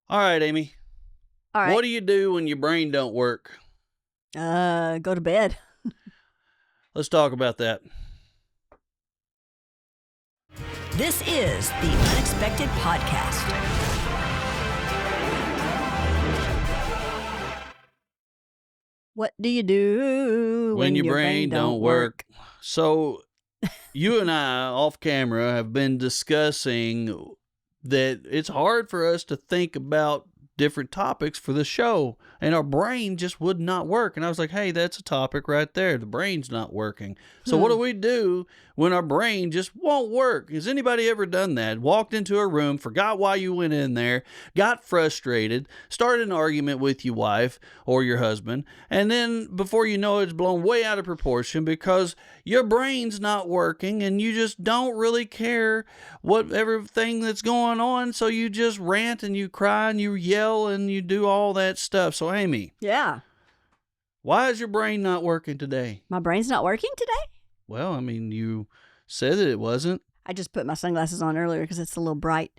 All right, Amy. All right. What do you do when your brain don't work? Go to bed. Let's talk about that. This is the Unexpected Podcast. What do you do When your brain don't work. So, you and I, off camera, have been discussing that it's hard for us to think about different topics for the show, and our brain just would not work. And I was like, hey, that's a topic right there. The brain's not working. So what do we do when our brain just won't work? Has anybody ever done that? Walked into a room, forgot why you went in there, got frustrated, started an argument with your wife or your husband, and then before you know it, it's blown way out of proportion because your brain's not working and you just don't really care what everything that's going on. So you just rant and you cry and you yell and you do all that stuff. So, Amy, Yeah. why is your brain not working today? My brain's not working today? Well, I mean, you said that it wasn't. I just put my sunglasses on earlier because it's a little bright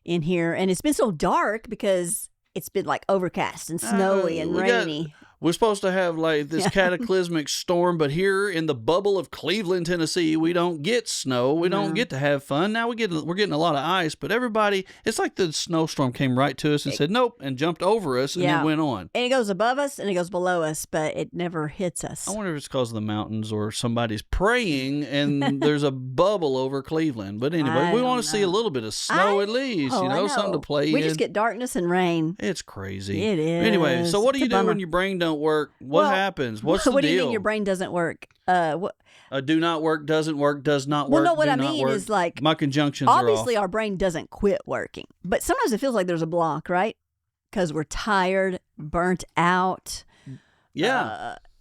in here. And it's been so dark because it's been like overcast and snowy and rainy. We're supposed to have like this cataclysmic storm, but here in the bubble of Cleveland, Tennessee, we don't get snow. We don't get to have fun. Now we're getting a lot of ice, but everybody, it's like the snowstorm came right to us and said nope and jumped over us and then went on. And it goes above us and it goes below us, but it never hits us. I wonder if it's because of the mountains or somebody's praying and there's a bubble over Cleveland. But anyway, we want to see a little bit of snow at least, something to play We in. just get darkness and rain. It's crazy. It is. Anyway, so what do It's a you do bummer. when your brain don't work? What happens? What's the what deal? do you mean your brain doesn't work? Do not work, doesn't work, does not work. Well, no, what do I not mean work. is like my conjunctions obviously are off. our brain doesn't quit working, but sometimes it feels like there's a block, right? Because we're tired, burnt out,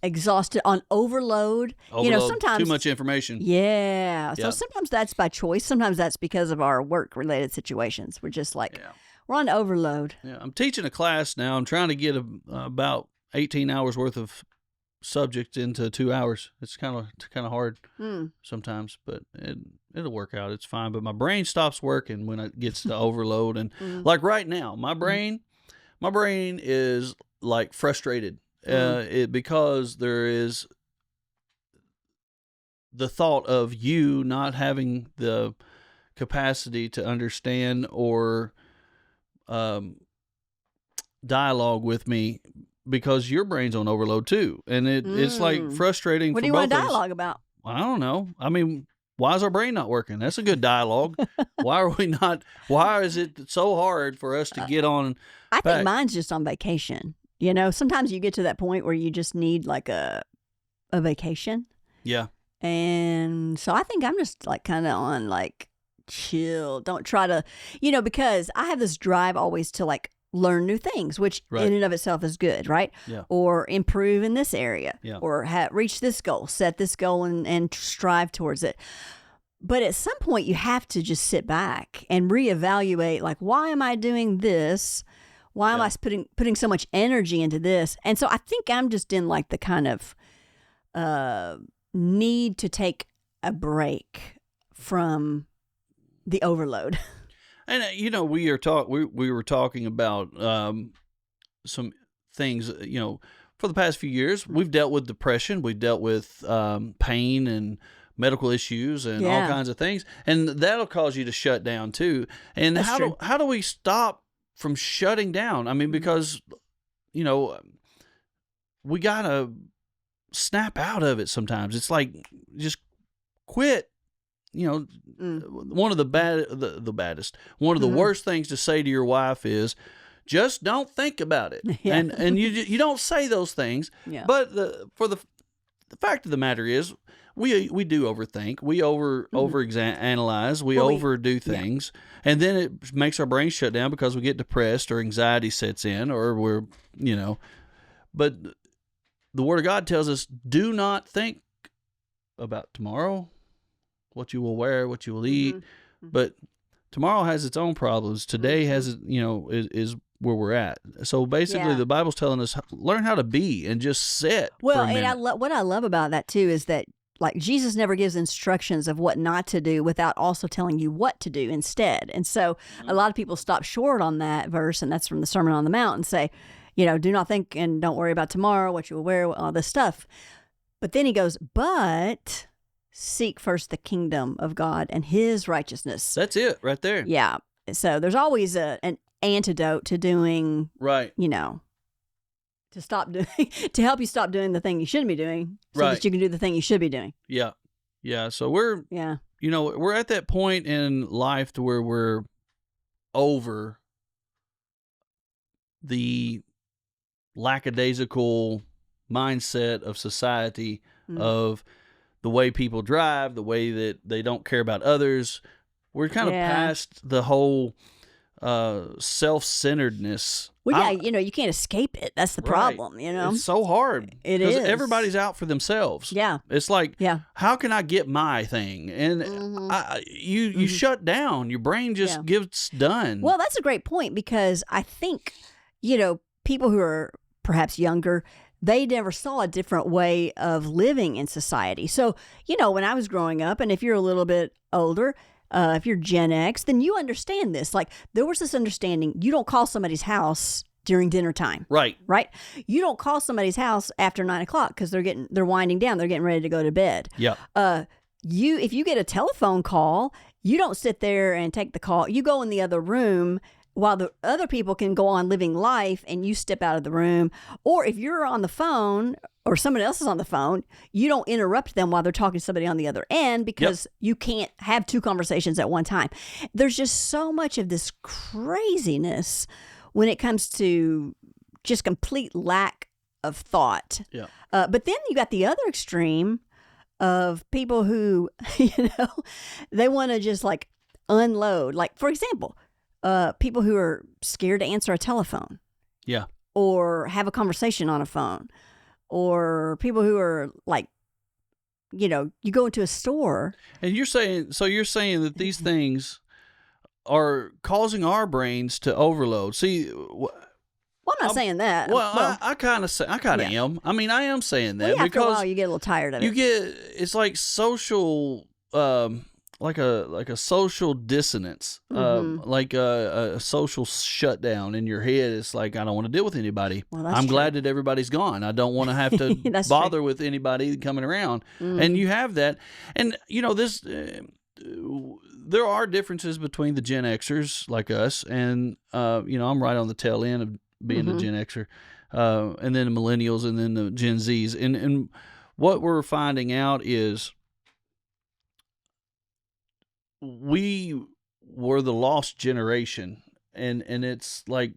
exhausted, on overload. Sometimes too much information. Yeah. So Yep. sometimes that's by choice. Sometimes that's because of our work-related situations. We're just like we're on overload. Yeah, I'm teaching a class now. I'm trying to get about 18 hours worth of subject into 2 hours. It's kind of hard sometimes, but it'll work out. It's fine. But my brain stops working when it gets to overload, and like right now, my brain is like frustrated because there is the thought of you not having the capacity to understand or dialogue with me. Because your brain's on overload too, and it's like frustrating. What for do you both want to of us. dialogue about? I don't know. I mean, why is our brain not working? That's a good dialogue. Why are we not? Why is it so hard for us to get on? I think mine's just on vacation. Sometimes you get to that point where you just need like a vacation. Yeah. And so I think I'm just like kind of on like chill. Don't try to, because I have this drive always to like learn new things, which in and of itself is good, right? Yeah. Or improve in this area, Yeah. or reach this goal, set this goal and strive towards it. But at some point you have to just sit back and reevaluate, like, why am I doing this? Why am I putting so much energy into this? And so I think I'm just in like the kind of need to take a break from the overload. And we were talking about some things. For the past few years, we've dealt with depression, we've dealt with pain and medical issues and all kinds of things, and that'll cause you to shut down too. And how do we stop from shutting down? I mean, because we gotta snap out of it sometimes. It's like just quit. One of the baddest, one of the worst things to say to your wife is, just don't think about it. Yeah. And you don't say those things. Yeah. But the fact of the matter is, we do overthink. We analyze. We overdo things, and then it makes our brain shut down because we get depressed or anxiety sets in, or we're But the Word of God tells us, do not think about tomorrow, what you will wear, what you will eat. But tomorrow has its own problems. Today has, is where we're at. So basically the Bible's telling us, learn how to be and just sit for a minute. And what I love about that too is that like Jesus never gives instructions of what not to do without also telling you what to do instead. And so a lot of people stop short on that verse, and that's from the Sermon on the Mount, and say, do not think and don't worry about tomorrow, what you will wear, all this stuff. But then he goes, but seek first the kingdom of God and his righteousness. That's it right there. Yeah. So there's always an antidote to doing, Right. to stop doing, to help you stop doing the thing you shouldn't be doing so Right. that you can do the thing you should be doing. Yeah. Yeah. So we're Yeah. we're at that point in life to where we're over the lackadaisical mindset of society, of the way people drive, the way that they don't care about others. We're kind of past the whole self-centeredness. Well, yeah, you can't escape it. That's the problem, It's so hard. It 'Cause is. everybody's out for themselves. Yeah. It's like, Yeah. how can I get my thing? And you shut down. Your brain just gets done. Well, that's a great point, because I think, people who are perhaps younger, they never saw a different way of living in society. So, when I was growing up, and if you're a little bit older, if you're Gen X, then you understand this. Like, there was this understanding: you don't call somebody's house during dinner time. Right. You don't call somebody's house after 9:00 because they're winding down. They're getting ready to go to bed. Yeah. If you get a telephone call, you don't sit there and take the call. You go in the other room while the other people can go on living life, and you step out of the room. Or if you're on the phone or somebody else is on the phone, you don't interrupt them while they're talking to somebody on the other end, because you can't have two conversations at one time. There's just so much of this craziness when it comes to just complete lack of thought. Yeah. But then you got the other extreme of people who, they want to just like unload. Like, for example, people who are scared to answer a telephone. Yeah. Or have a conversation on a phone. Or people who are like, you go into a store. And you're saying that these things are causing our brains to overload. See, Well, I'm not saying that. well, I kind of am. I mean, I am saying that after a because while you get a little tired of it. it's like social, like a social dissonance, like a social shutdown in your head. It's like, I don't want to deal with anybody. Well, that's I'm true. glad that everybody's gone. I don't want to have to That's bother true. with anybody coming around. And you have that. And, this, there are differences between the Gen Xers like us. And, I'm right on the tail end of being a Gen Xer, and then the millennials, and then the Gen Zs. And what we're finding out is, we were the lost generation, and it's like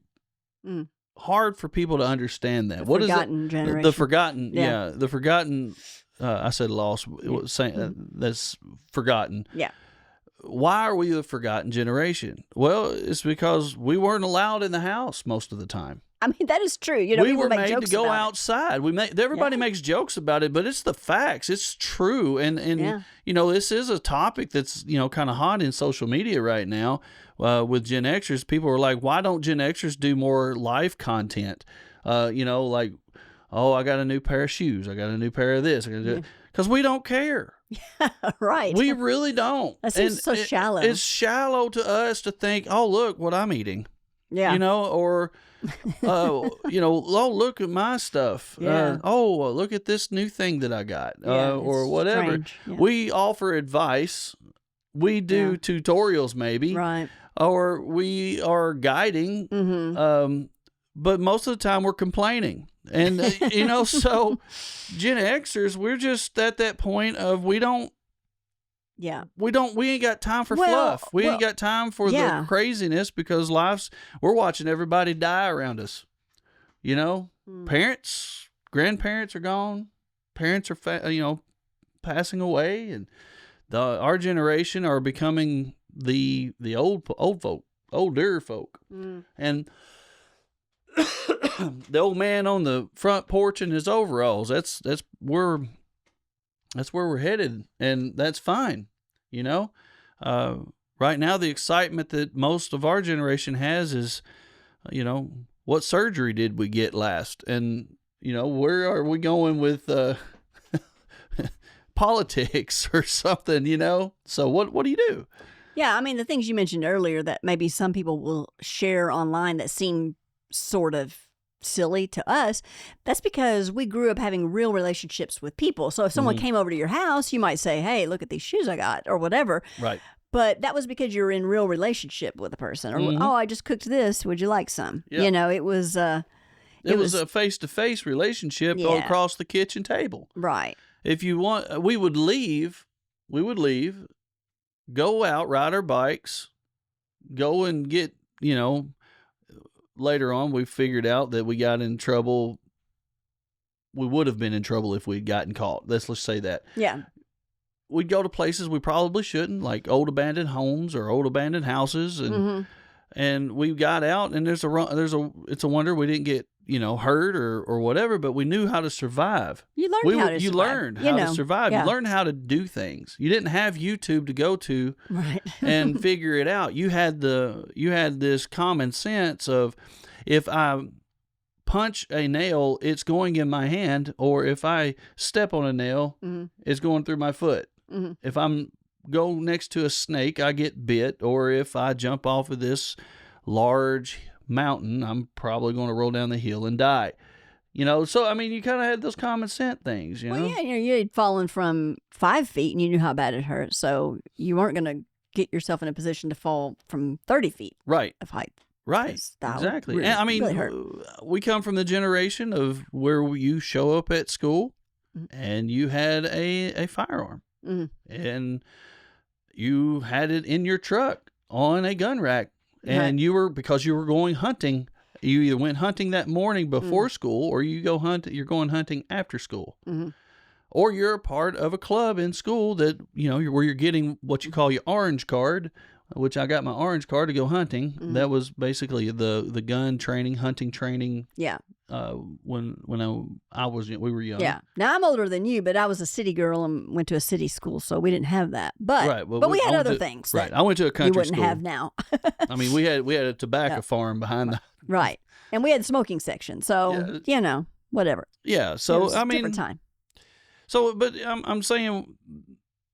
hard for people to understand that. The forgotten generation. The forgotten, Yeah. the forgotten. I said lost. It was saying that's forgotten. Yeah. Why are we the forgotten generation? Well, it's because we weren't allowed in the house most of the time. I mean, that is true. We people were make made jokes to go about it. outside. Everybody makes jokes about it, but it's the facts. It's true. And this is a topic that's, kind of hot in social media right now with Gen Xers. People are like, why don't Gen Xers do more live content? Like, oh, I got a new pair of shoes. I got a new pair of this. Because we don't care. Right. We really don't. That seems so shallow. It's shallow to us to think, oh, look what I'm eating. Yeah. Or, oh, look at my stuff. Yeah. Look at this new thing that I got, or it's whatever. strange. Yeah. We offer advice. We do tutorials maybe, Right. or we are guiding. But most of the time we're complaining. And, so Gen Xers, we're just at that point of we ain't got time for fluff. We ain't got time for the craziness, because we're watching everybody die around us. Parents, grandparents are gone. Parents are, passing away, and our generation are becoming the older folk. And the old man on the front porch in his overalls, that's where we're headed, and that's fine. Right now the excitement that most of our generation has is, what surgery did we get last? And, where are we going with politics or something, So what do you do? Yeah, I mean, the things you mentioned earlier that maybe some people will share online that seem sort of silly to us, that's because we grew up having real relationships with people. So if someone came over to your house, you might say, hey, look at these shoes I got, or whatever. Right. But that was because you're in real relationship with a person. Or, oh, I just cooked this. Would you like some? Yeah. It was... It was a face-to-face relationship across the kitchen table. Right. If you want, we would leave, go out, ride our bikes, go and get, later on we figured out that we got in trouble. We would have been in trouble if we'd gotten caught. Let's say that. Yeah. We'd go to places we probably shouldn't, like old abandoned homes or old abandoned houses. And we got out, and it's a wonder we didn't get, hurt or whatever, but we knew how to survive. You learned how to survive. You learned how to survive. Yeah. You learned how to do things. You didn't have YouTube to go to and figure it out. You had this common sense of, if I punch a nail, it's going in my hand, or if I step on a nail, it's going through my foot. If I'm go next to a snake, I get bit, or if I jump off of this large mountain, I'm probably going to roll down the hill and die. So I mean, you kind of had those common sense things. Well, yeah, you had fallen from 5 feet and you knew how bad it hurt, so you weren't going to get yourself in a position to fall from 30 feet of height. Right, exactly. Really, and I mean, really we come from the generation of where you show up at school and you had a firearm, and you had it in your truck on a gun rack. And because you were going hunting, you either went hunting that morning before school, or you're going hunting after school. Or you're a part of a club in school that, where you're getting what you call your orange card, which I got my orange card to go hunting. That was basically the gun training, hunting training. Yeah. When we were young. Yeah. Now I'm older than you, but I was a city girl and went to a city school, so we didn't have that. But we had other things. Right. I went to a country you wouldn't school. have now. I mean, we had a tobacco farm behind the. Right. And we had a smoking section, so whatever. Yeah. So I mean, different time. So, but I'm saying,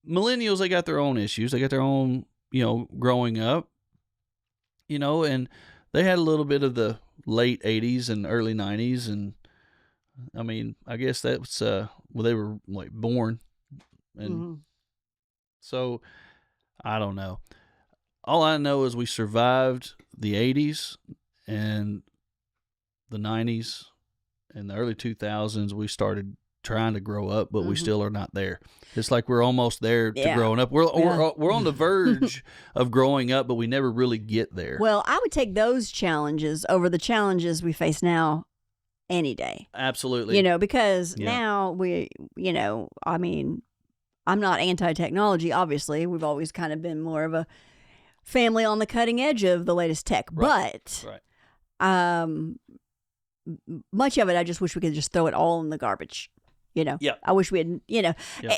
millennials, they got their own issues. They got their own, growing up, and they had a little bit of the late 80s and early 90s. And I mean, I guess that's, they were like born. And so I don't know. All I know is we survived the 80s and the 90s and the early 2000s. We started trying to grow up, but we still are not there. It's like we're almost there to growing up. We're on the verge of growing up, but we never really get there. Well, I would take those challenges over the challenges we face now any day. Absolutely. Because now I mean, I'm not anti-technology, obviously. We've always kind of been more of a family on the cutting edge of the latest tech. But much of it, I just wish we could just throw it all in the garbage. I wish we had,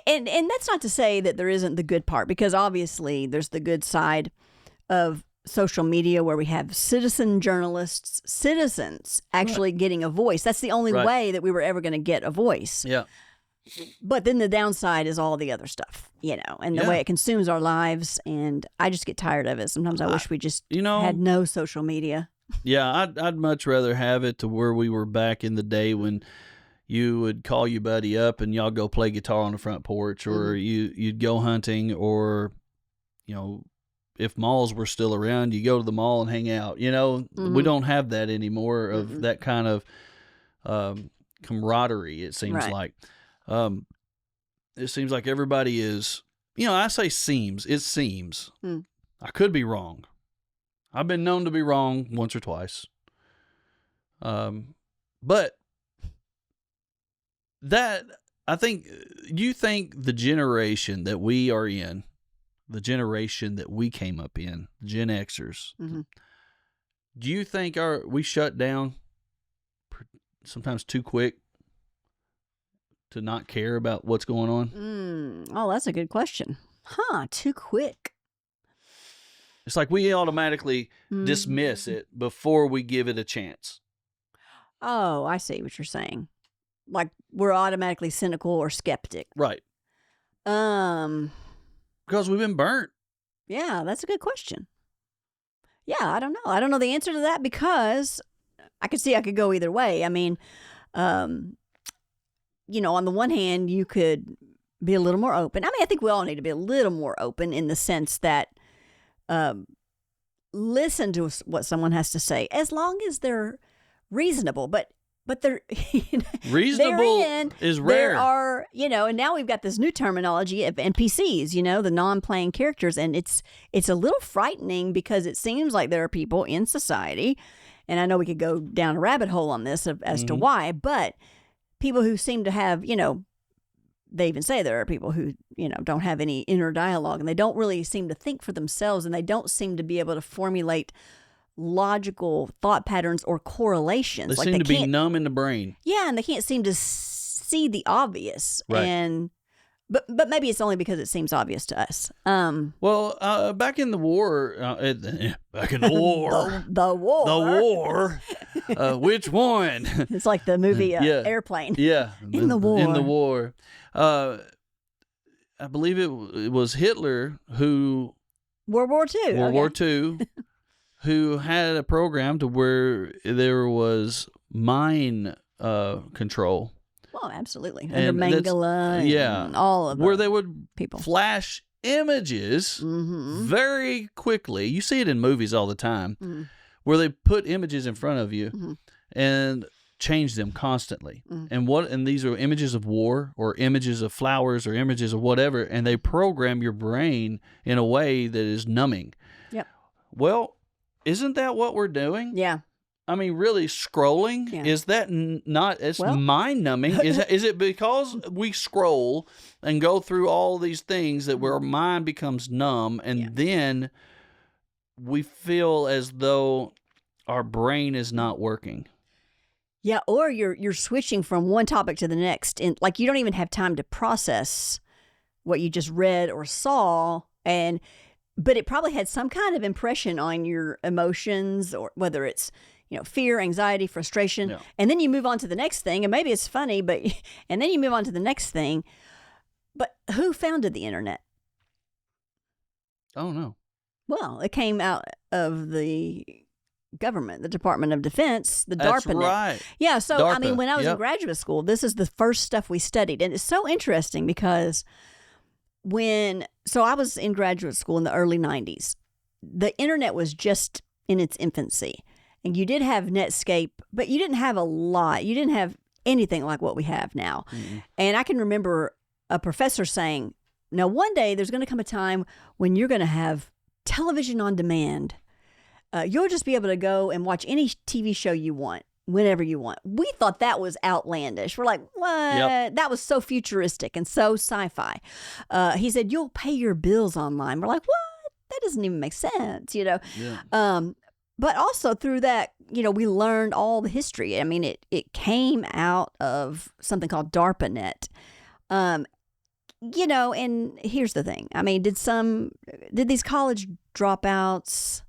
and that's not to say that there isn't the good part, because obviously there's the good side of social media where we have citizens actually getting a voice. That's the only way that we were ever going to get a voice. Yeah. But then the downside is all the other stuff, and the way it consumes our lives. And I just get tired of it. Sometimes I wish we just had no social media. Yeah, I'd much rather have it to where we were back in the day when you would call your buddy up and y'all go play guitar on the front porch, or you'd go hunting, or, if malls were still around, you go to the mall and hang out. We don't have that anymore of that kind of camaraderie, it seems like. It seems like everybody is, I say seems. It seems. I could be wrong. I've been known to be wrong once or twice. But that, I think, you think the generation that we are in, the generation that we came up in, Gen Xers, do you think we shut down sometimes too quick to not care about what's going on? Oh, that's a good question. Too quick. It's like we automatically dismiss it before we give it a chance. Oh, I see what you're saying. Like we're automatically cynical or skeptic. Right. Because we've been burnt. Yeah, that's a good question. Yeah, I don't know. I don't know the answer to that because I could see I could go either way. I mean, on the one hand, you could be a little more open. I mean, I think we all need to be a little more open in the sense that listen to what someone has to say as long as they're reasonable. But they're reasonable is rare. There are, and now we've got this new terminology of NPCs, the non-playing characters, and it's a little frightening because it seems like there are people in society, and I know we could go down a rabbit hole on this as to why, but people who seem to have, they even say there are people who, don't have any inner dialogue, and they don't really seem to think for themselves, and they don't seem to be able to formulate logical thought patterns or correlations. They seem to be numb in the brain. Yeah, and they can't seem to see the obvious. Right. But maybe it's only because it seems obvious to us. Back in the war, back in the war, the war, which one? It's like the movie Airplane. Yeah, in the war. I believe it was Hitler who World War II, who had a program to where there was mind control. Oh, absolutely. And under Mengele and all of where they would people flash images very quickly. You see it in movies all the time, where they put images in front of you and change them constantly. And these are images of war or images of flowers or images of whatever, and they program your brain in a way that is numbing. Yep. Well, isn't that what we're doing? Yeah. I mean, really, scrolling, is that it's mind-numbing? Is it because we scroll and go through all these things that where our mind becomes numb, and then we feel as though our brain is not working? Yeah, or you're switching from one topic to the next, and like you don't even have time to process what you just read or saw, but it probably had some kind of impression on your emotions, or whether it's fear, anxiety, frustration, and then you move on to the next thing, and maybe it's funny, and then you move on to the next thing. But who founded the internet? Oh no. Well, it came out of the government, the Department of Defense, the DARPA. That's right. Yeah, so DARPA. I mean, when I was in graduate school, this is the first stuff we studied, and it's so interesting because so I was in graduate school in the early 90s. The internet was just in its infancy. And you did have Netscape, but you didn't have a lot. You didn't have anything like what we have now. And I can remember a professor saying, now one day there's going to come a time when you're going to have television on demand. You'll just be able to go and watch any TV show you want, whenever you want. We thought that was outlandish. We're like, what? Yep. That was so futuristic and so sci-fi. He said, you'll pay your bills online. We're like, what? That doesn't even make sense, Yeah. But also through that, we learned all the history. I mean, it came out of something called DARPANet. And here's the thing. I mean, did these college dropouts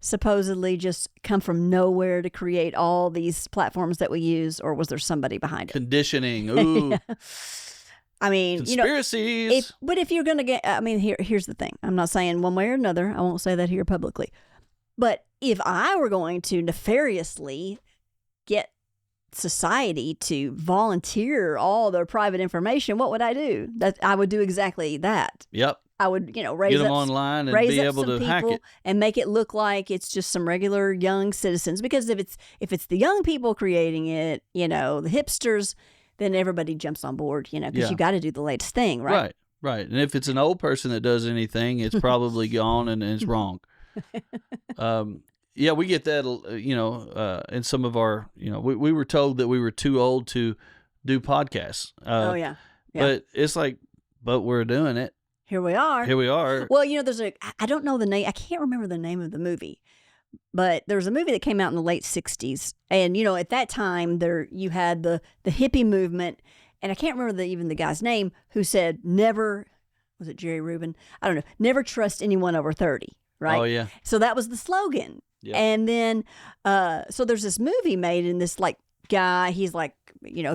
supposedly just come from nowhere to create all these platforms that we use, or was there somebody behind it? Conditioning. Ooh. I mean, conspiracies. But if you're going to here's the thing. I'm not saying one way or another. I won't say that here publicly. But if I were going to nefariously get society to volunteer all their private information, what would I do? I would do exactly that. Yep. I would, raise get them up, online and be able to hack it and make it look like it's just some regular young citizens. Because if it's the young people creating it, the hipsters, then everybody jumps on board, because you got to do the latest thing, right? Right. And if it's an old person that does anything, it's probably gone and it's wrong. We get that, in some of our, we were told that we were too old to do podcasts. But it's like, but we're doing it. Here we are. Well, there's I don't know the name. I can't remember the name of the movie, but there was a movie that came out in the late 60s. And, at that time you had the hippie movement, and I can't remember even the guy's name who said never, was it Jerry Rubin? I don't know. Never trust anyone over 30. Right? Oh, yeah. So that was the slogan. Yeah. And then, so there's this movie made, and this guy, he's a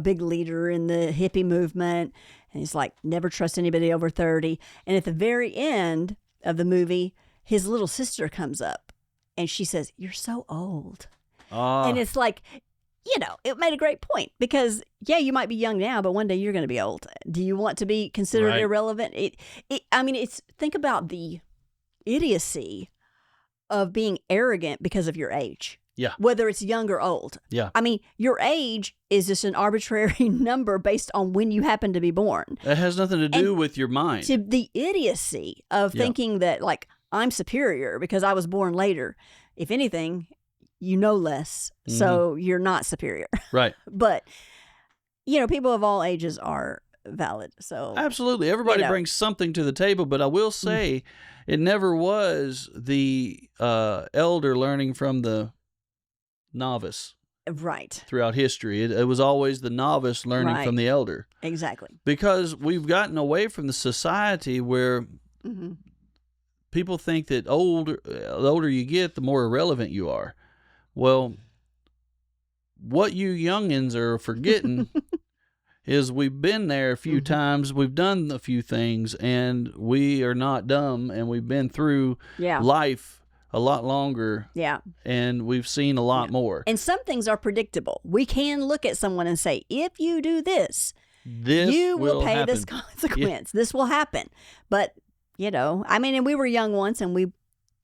big leader in the hippie movement. And he's like, never trust anybody over 30. And at the very end of the movie, his little sister comes up and she says, "You're so old." And it's like, it made a great point because, yeah, you might be young now, but one day you're going to be old. Do you want to be considered irrelevant? Think about the idiocy of being arrogant because of your age. Yeah. Whether it's young or old. Yeah. I mean, your age is just an arbitrary number based on when you happen to be born. That has nothing to do with your mind. To the idiocy of thinking that, like, I'm superior because I was born later. If anything, you know less, so you're not superior. Right. But, people of all ages are valid. So absolutely. Everybody brings something to the table, but I will say it never was the elder learning from the novice. Right. Throughout history. It was always the novice learning from the elder. Exactly. Because we've gotten away from the society where people think that the older you get, the more irrelevant you are. Well, what you youngins are forgetting is we've been there a few times, we've done a few things, and we are not dumb, and we've been through life a lot longer. Yeah. And we've seen a lot more. And some things are predictable. We can look at someone and say, if you do this, you will pay this consequence. This will happen. But, and we were young once and we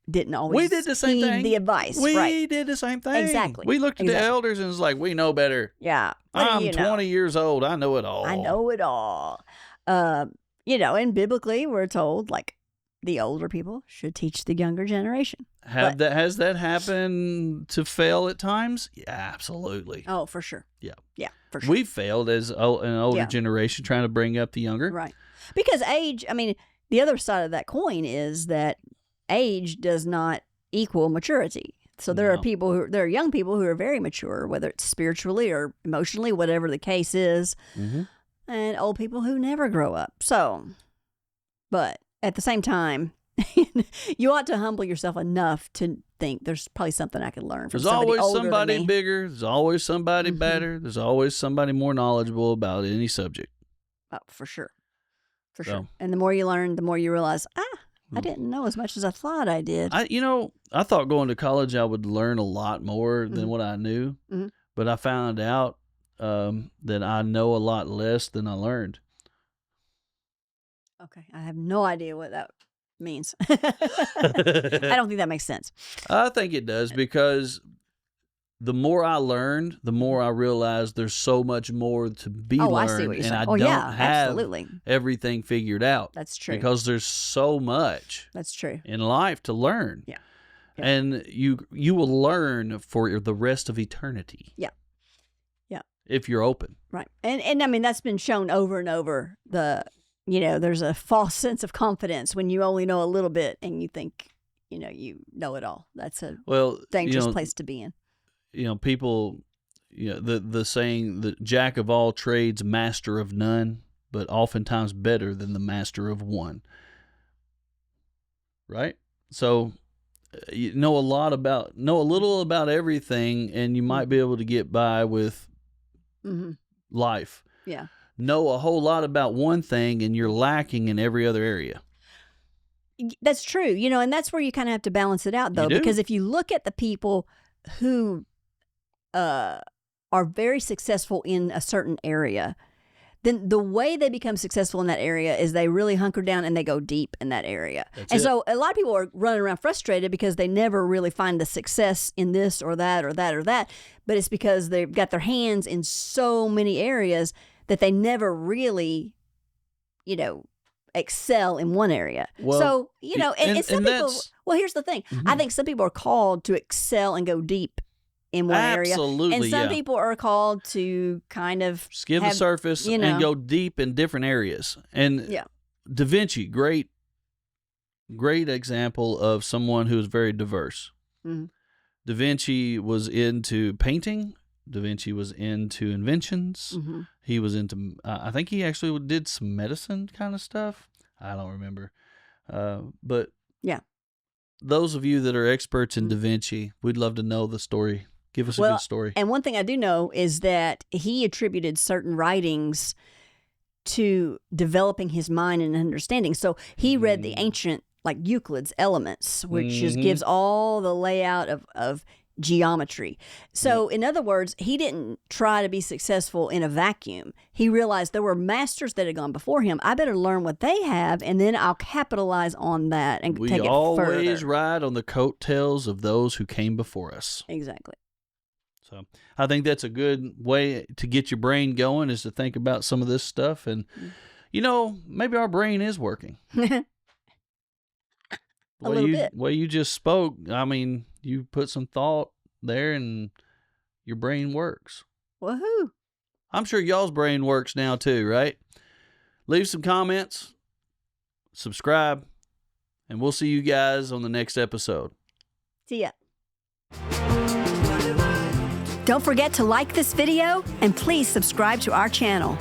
didn't always did the same thing. The advice. We did the same thing. Exactly. We looked at the elders and it's like, we know better. Yeah. I'm 20 years old. I know it all. I know it all. And biblically we're told, like, the older people should teach the younger generation. Has that happened to fail at times? Yeah, absolutely. Oh, for sure. Yeah. Yeah, for sure. We failed as an older generation trying to bring up the younger. Right. Because age, the other side of that coin is that age does not equal maturity. So there are young people who are very mature, whether it's spiritually or emotionally, whatever the case is, and old people who never grow up. So, but at the same time, you ought to humble yourself enough to think there's probably something I could learn from somebody older than me. There's always somebody bigger. There's always somebody better. There's always somebody more knowledgeable about any subject. Oh, for sure. For sure. And the more you learn, the more you realize, I didn't know as much as I thought I did. I thought going to college I would learn a lot more than what I knew. But I found out that I know a lot less than I learned. Okay. I have no idea what that means. I don't think that makes sense. I think it does because the more I learned, the more I realized there's so much more to be learned. I see what you're saying. And I don't have absolutely. everything figured out. That's true. Because there's so much That's true. in life to learn. Yeah. And you will learn for the rest of eternity. Yeah. Yeah. If you're open. Right. And that's been shown over and over. There's a false sense of confidence when you only know a little bit and you think, you know it all. That's a dangerous place to be in. People, the saying that jack of all trades, master of none, but oftentimes better than the master of one. Right? So you know a little about everything, and you might be able to get by with life. Yeah. Know a whole lot about one thing, and you're lacking in every other area. That's true. And that's where you kind of have to balance it out, though, because if you look at the people who are very successful in a certain area, then the way they become successful in that area is they really hunker down and they go deep in that area. So a lot of people are running around frustrated because they never really find the success in this or that or that or that. But it's because they've got their hands in so many areas that they never really, excel in one area. Well, so, and some people, well, here's the thing. I think some people are called to excel and go deep in one area. Absolutely, and some people are called to kind of skim the surface and go deep in different areas. And Da Vinci, great example of someone who is very diverse. Da Vinci was into painting. Da Vinci was into inventions. He was into, I think he actually did some medicine kind of stuff. I don't remember. But those of you that are experts in Da Vinci, we'd love to know the story. Give us a good story. And one thing I do know is that he attributed certain writings to developing his mind and understanding. So he read the ancient, like Euclid's Elements, which just gives all the layout of geometry. So in other words, he didn't try to be successful in a vacuum. He realized there were masters that had gone before him. I better learn what they have, and then I'll capitalize on that and take it further. We always ride on the coattails of those who came before us. Exactly. So I think that's a good way to get your brain going, is to think about some of this stuff. And, maybe our brain is working. A little bit. Way you just spoke, I mean, you put some thought there and your brain works. Woohoo. I'm sure y'all's brain works now too, right? Leave some comments, subscribe, and we'll see you guys on the next episode. See ya. Don't forget to like this video and please subscribe to our channel.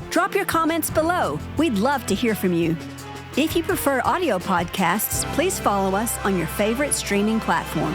Drop your comments below. We'd love to hear from you. If you prefer audio podcasts, please follow us on your favorite streaming platform.